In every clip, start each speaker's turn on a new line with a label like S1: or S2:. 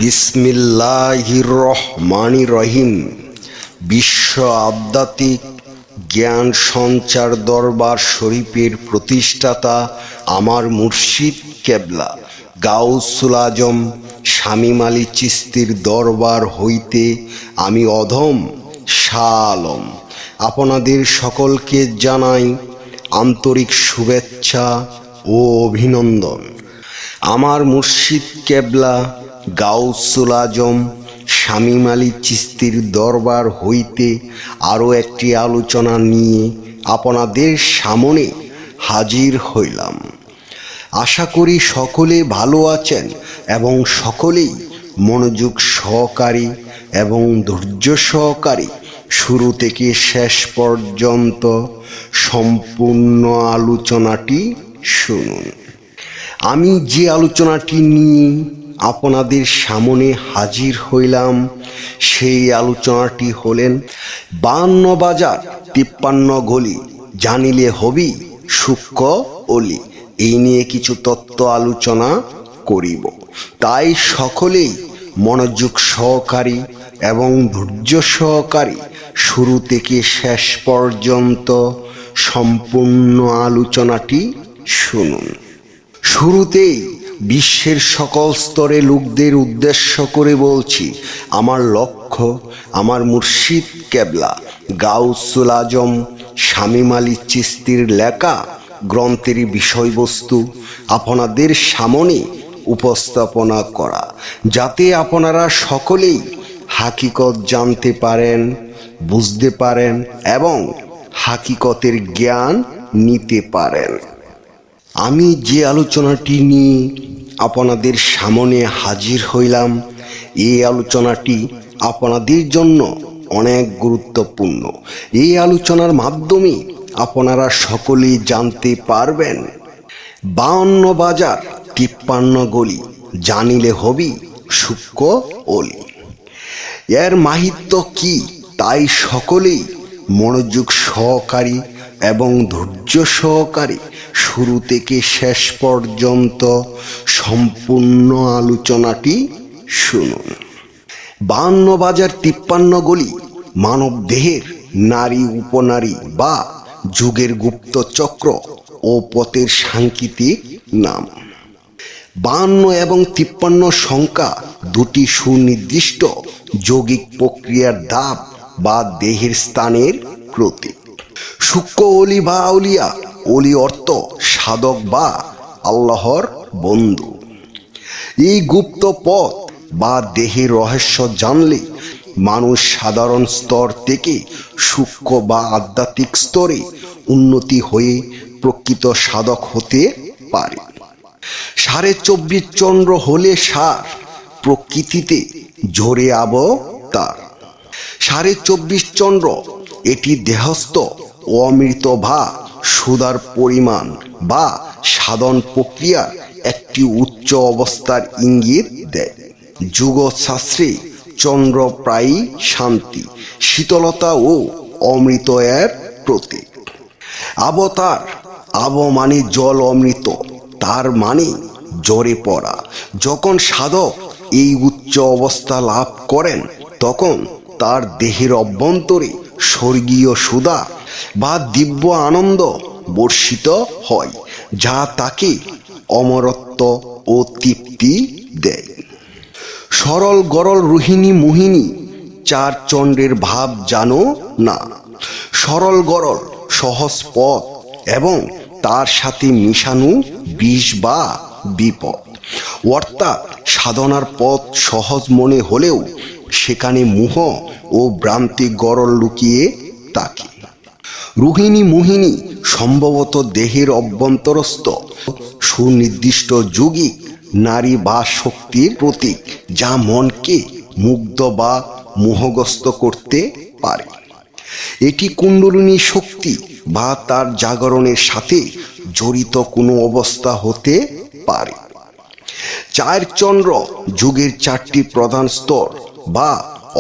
S1: বিসমিল্লাহির রহমানির রহিম। বিশ্ব আধ্যাত্মিক জ্ঞান সঞ্চার দরবার শরীফের প্রতিষ্ঠাতা আমার মুর্শিদ কেবলা গাউসুল আজম শামীম আলী চিশতির দরবার হইতে আমি অধম শাহ আলম আপনাদের সকলকে জানাই আন্তরিক শুভেচ্ছা ও অভিনন্দন। আমার মুর্শিদ কেবলা গাউসুল আজম শামীম আলী চিশতির দরবার হইতে আরও একটি আলোচনা নিয়ে আপনাদের সামনে হাজির হইলাম। আশা করি সকলে ভালো আছেন এবং সকলেই মনোযোগ সহকারী এবং ধৈর্য সহকারী শুরু থেকে শেষ পর্যন্ত সম্পূর্ণ আলোচনাটি শুনুন। আমি যে আলোচনাটি নিয়ে আপনাদের সামনে হাজির হইলাম সেই আলোচনাটি হলেন 52 বাজার 53 গলি জানিলে হবি সূক্ষ্ম অলি। এই নিয়ে কিছু তত্ত্ব আলোচনা করিব, তাই সকলেই মনোযোগ সহকারী এবং ধৈর্য সহকারী শুরু থেকে শেষ পর্যন্ত সম্পূর্ণ আলোচনাটি শুনুন। শুরুতেই বিশ্বের সকল স্তরে লোকদের উদ্দেশ্য করে বলছি, আমার লক্ষ্য আমার মুর্শিদ কেবলা গাউসুল আজম শামীম আলী চিশতির লেখা গ্রন্থের বিষয়বস্তু আপনাদের সামনে উপস্থাপনা করা, যাতে আপনারা সকলেই হাকিকত জানতে পারেন, বুঝতে পারেন এবং হাকিকতের জ্ঞান নিতে পারেন। আমি যে আলোচনাটি নিয়ে আপনাদের সামনে হাজির হইলাম, এই আলোচনাটি আপনাদের জন্য অনেক গুরুত্বপূর্ণ। এই আলোচনার মাধ্যমে আপনারা সকলেই জানতে পারবেন 52 বাজার 53 গলি জানিলে হবি সূক্ষ্ম অলি। এর মাহিত্য কি তাই সকলেই মনোযোগ সহকারী এবং ধৈর্য সহকারী শুরু থেকে শেষ পর্যন্ত সম্পূর্ণ আলোচনাটি শুনুন। 52 বাজার 53 গলি মানব দেহের নারী উপনারী বা যুগের গুপ্ত চক্র ও পথের সাংকেতিক নাম। 52 এবং 53 সংখ্যা দুটি সুনির্দিষ্ট যৌগিক প্রক্রিয়ার ধাপ বা দেহের স্থানের প্রতীক। সূক্ষ্ম অলি বা আউলিয়া, অলি অর্থ সাধক বা আল্লাহর বন্ধু। এই গুপ্ত পথ বা দেহের রহস্য জানলে মানুষ সাধারণ স্তর থেকে সূক্ষ্ম বা আধ্যাত্মিক স্তরে উন্নতি হয়ে প্রকৃত সাধক হতে পারে। 24.5 চন্দ্র হলে সার, প্রকৃতিতে ঝরে অবতার। 24.5 চন্দ্র এটি দেহস্থ অমৃত বা সুধার পরিমাণ বা সাধন প্রক্রিয়ার একটি উচ্চ অবস্থার ইঙ্গিত দেয়। যুগশাস্ত্রে চন্দ্র প্রায়ই শান্তি, শীতলতা ও অমৃত এর প্রতীক। অবতার, আব মানে জল, অমৃত তার মানে জ্বরে পড়া। যখন সাধক এই উচ্চ অবস্থা লাভ করেন তখন তার দেহের অভ্যন্তরে স্বর্গীয় সুধা বা দিব্য আনন্দ বর্ষিত হয়, যা তাকে অমরত্ব ও তৃপ্তি দেয়। সরল গরল রোহিণী মোহিনী 4 চন্দ্রের ভাব জানো না। সরল গরল সহজ পথ এবং তার সাথে মিশানো বিষ বা বিপদ, অর্থাৎ সাধনার পথ সহজ মনে হলেও সেখানে মোহ ও ভ্রান্তি গরল লুকিয়ে থাকে। রোহিণী মোহিনী সম্ভবত দেহের অভ্যন্তরস্থ সুনির্দিষ্ট যৌগিক নারী বা শক্তির প্রতীক, যা মনকে মুগ্ধ বা মোহগ্রস্ত করতে পারে। এটি কুণ্ডলিনী শক্তি বা তার জাগরণের সাথে জড়িত কোনো অবস্থা হতে পারে। 4 চন্দ্র যুগের 4টি প্রধান স্তর বা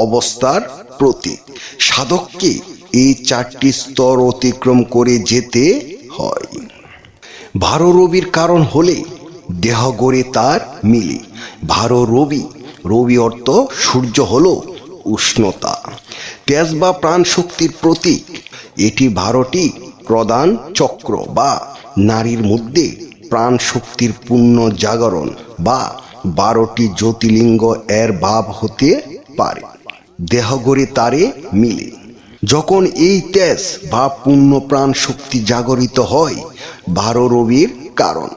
S1: অবস্থার প্রতীক। সাধককে এই 4টি স্তর অতিক্রম করে যেতে হয়। 12 রবির কারণ হলে দেহ গড়ে তার মিলে। 12 রবি রবি অর্থ সূর্য হলো উষ্ণতা। তেজ বা প্রাণ শক্তির প্রতীক। এটি 12টি প্রধান চক্র বা নারীর মধ্যে প্রাণ শক্তির পূর্ণ জাগরণ বা 12টি জ্যোতির্লিঙ্গ এর ভাব হতে পারে। দেহ গড়ে তারে মিলে। যখন এই তেজ বা পূর্ণ প্রাণ শক্তি জাগরিত হয় 12 রবির কারণ,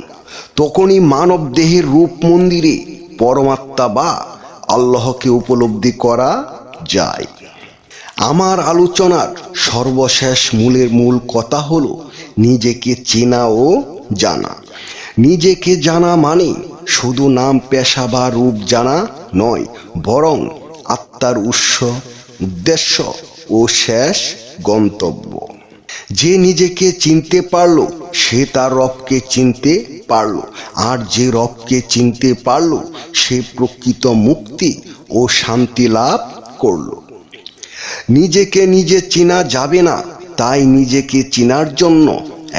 S1: তখনই মানব দেহের রূপ মন্দিরে পরমাত্মা বা আল্লাহকে উপলব্ধি করা যায়। আমার আলোচনার সর্বশেষ মূল কথা হলো নিজেকে চেনা ও জানা। নিজেকে জানা মানে শুধু নাম, পেশা বা রূপ জানা নয়, বরং আত্মার উৎস, উদ্দেশ্য ও শেষ গন্তব্য। যে নিজেকে চিনতে পারল সে তার রবকে চিনতে পারল, আর যে রবকে চিনতে পারল সে প্রকৃত মুক্তি ও শান্তি লাভ করল। নিজেকে নিজে চেনা যাবে না, তাই নিজেকে চেনার জন্য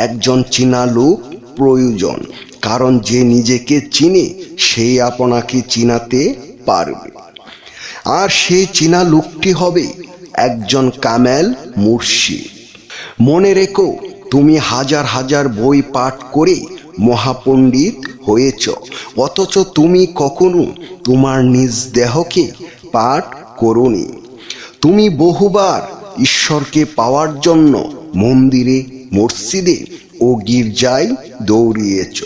S1: একজন চেনা লোক প্রয়োজন। কারণ যে নিজেকে চিনে সেই আপনাকে চিনাতে পারবে। আর সেই চেনা লোকটি হবে একজন কামেল মুর্শিদ। মনে রেখো, তুমি হাজার হাজার বই পাঠ করে মহাপণ্ডিত হয়েছ, অথচ তুমি কখনো তোমার নিজ দেহকে পাঠ করোনি। তুমি বহুবার ঈশ্বরকে পাওয়ার জন্য মন্দিরে, মসজিদে ও গির্জায় দৌড়িয়েছ,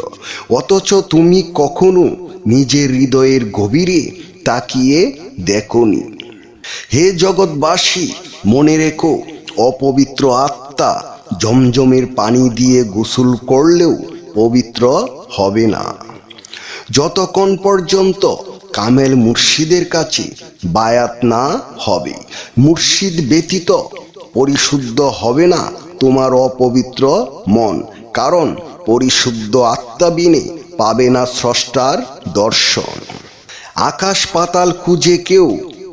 S1: অথচ তুমি কখনো নিজের হৃদয়ের গভীরে তাকিয়ে দেখোনি। হে জগৎবাসী, মনে রেখো, অপবিত্র আত্মা জমজমের পানি দিয়ে গোসল করলেও পবিত্র হবে না, যতক্ষণ পর্যন্ত কামেল মুর্শিদের কাছে বায়াত না হবে। মুর্শিদ ব্যতীত পরিশুদ্ধ হবে না তোমার অপবিত্র মন, কারণ পরিশুদ্ধ আত্মা বিনে পাবে না স্রষ্টার দর্শন। আকাশ পাতাল খুঁজে কেউ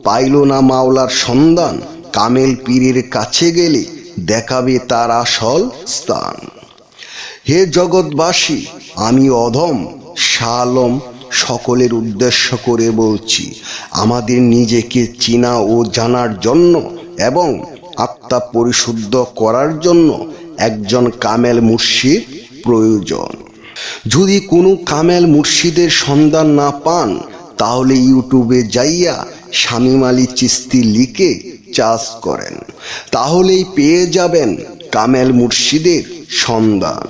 S1: পাইল না মাওলার সন্ধান, কামেল পীরের কাছে গেলে দেখাবে তার আসল স্থান। হে জগৎবাসী, আমি অধম শাহ আলম সকলের উদ্দেশ্য করে বলছি, আমাদের নিজেকে চেনা ও জানার জন্য এবং আত্মা পরিশুদ্ধ করার জন্য একজন কামেল মুর্শিদ প্রয়োজন। যদি কোনো কামেল মুর্শিদের সন্ধান না পান, তাহলে ইউটিউবে যাইয়া শামীম আলী চিশতি লিখে চার্জ করেন, তাহলেই পেয়ে যাবেন কামেল মুর্শিদের সন্ধান।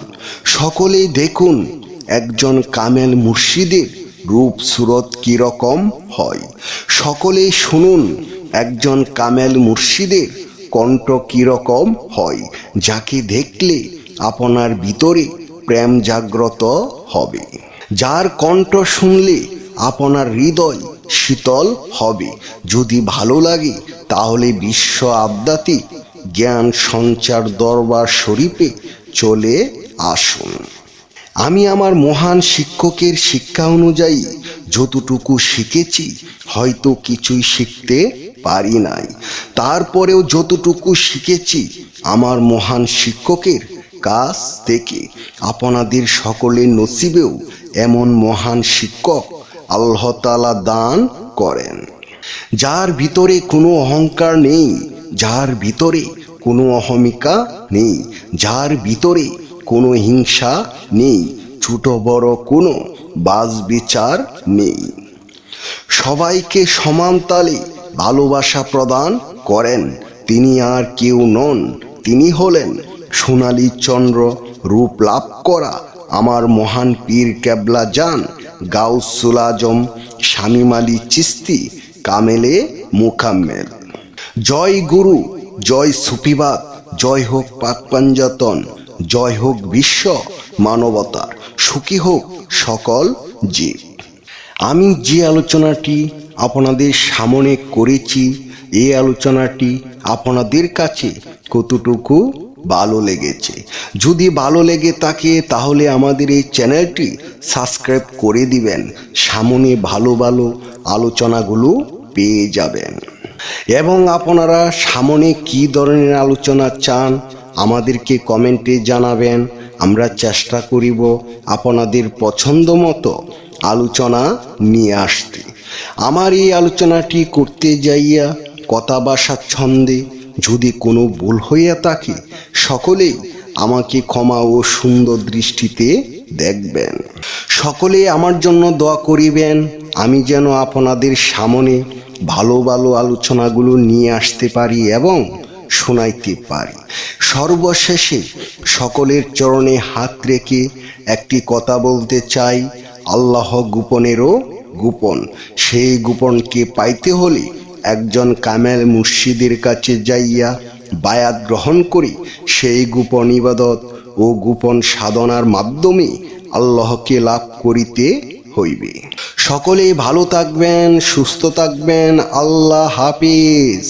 S1: সকলেই দেখুন একজন কামেল মুর্শিদের রূপ সুরত কিরকম হয়। সকলেই শুনুন একজন কামেল মুর্শিদের কণ্ঠ কিরকম হয়, যাকে দেখলে আপনার ভিতরে প্রেম জাগ্রত হবে, যার কণ্ঠ শুনলে আপনার হৃদয় শীতল হবে। যদি ভালো লাগে তাহলে বিশ্ব আধ্যাত্মিক জ্ঞান সঞ্চার দরবার শরীফে চলে আসুন। আমি আমার মহান শিক্ষকের শিক্ষা অনুযায়ী যতটুকু শিখেছি, হয়তো কিছুই শিখতে পারি নাই, তারপরেও যতটুকু শিখেছি আমার মহান শিক্ষকের কাছ থেকে। আপনাদের সকলের নসিবেও এমন মহান শিক্ষক আল্লাহ তাআলা দান করেন, যার ভিতরে কোনো অহংকার নেই, যার ভিতরে কোনো অহমিকা নেই, যার ভিতরে কোনো হিংসা নেই, ছোট বড় কোনো বাজ বিচার নেই। সবাইকে সমান তালে ভালোবাসা প্রদান করেন। তিনি আর কেউ নন, তিনি হলেন সোনালী চন্দ্র রূপ লাভ করা আমার মহান পীর কেবলা জান গাউসুল আজম শামীম আলী চিশতি কামেলে মুকাম্মেল। জয় গুরু, জয় সুফিবাদ, জয় হোক পাক পাঞ্জাতন, জয় হোক বিশ্ব মানবতার, সুখী হোক সকল জীব। আমি যে আলোচনাটি আপনাদের সামনে করেছি, এই আলোচনাটি আপনাদের কাছে কতটুকু ভালো লেগেছে? যদি ভালো লেগে থাকে তাহলে আমাদের এই চ্যানেলটি সাবস্ক্রাইব করে দিবেন, সামনে ভালো ভালো আলোচনাগুলো পেয়ে যাবেন। এবং আপনারা সামনে কি ধরনের আলোচনা চান আমাদেরকে কমেন্টে জানাবেন। আমরা চেষ্টা করিব আপনাদের পছন্দ মতো আলোচনা নিয়ে আসতে। আমার এই আলোচনাটি করতে যাইয়া কথা বা স্বাচ্ছন্দ্যে যদি কোনো ভুল হইয়া থাকে, সকলেই আমাকে ক্ষমা ও সুন্দর দৃষ্টিতে দেখবেন। সকলে আমার জন্য দোয়া করিবেন, আমি যেন আপনাদের সামনে ভালো ভালো আলোচনাগুলো নিয়ে আসতে পারি এবং শোনাইতে পারি। সর্বশেষে সকলের চরণে হাত রেখে একটি কথা বলতে চাই, আল্লাহ গোপনেরও গোপন। সেই গোপনকে পাইতে হলে একজন কামেল মুর্শিদের কাছে যাইয়া বায়াত গ্রহণ করি। সেই গোপন ইবাদত ও গোপন সাধনার মাধ্যমে আল্লাহকে লাভ করিতে হইবে। সকলেই ভালো থাকবেন, সুস্থ থাকবেন। আল্লাহ হাফিজ।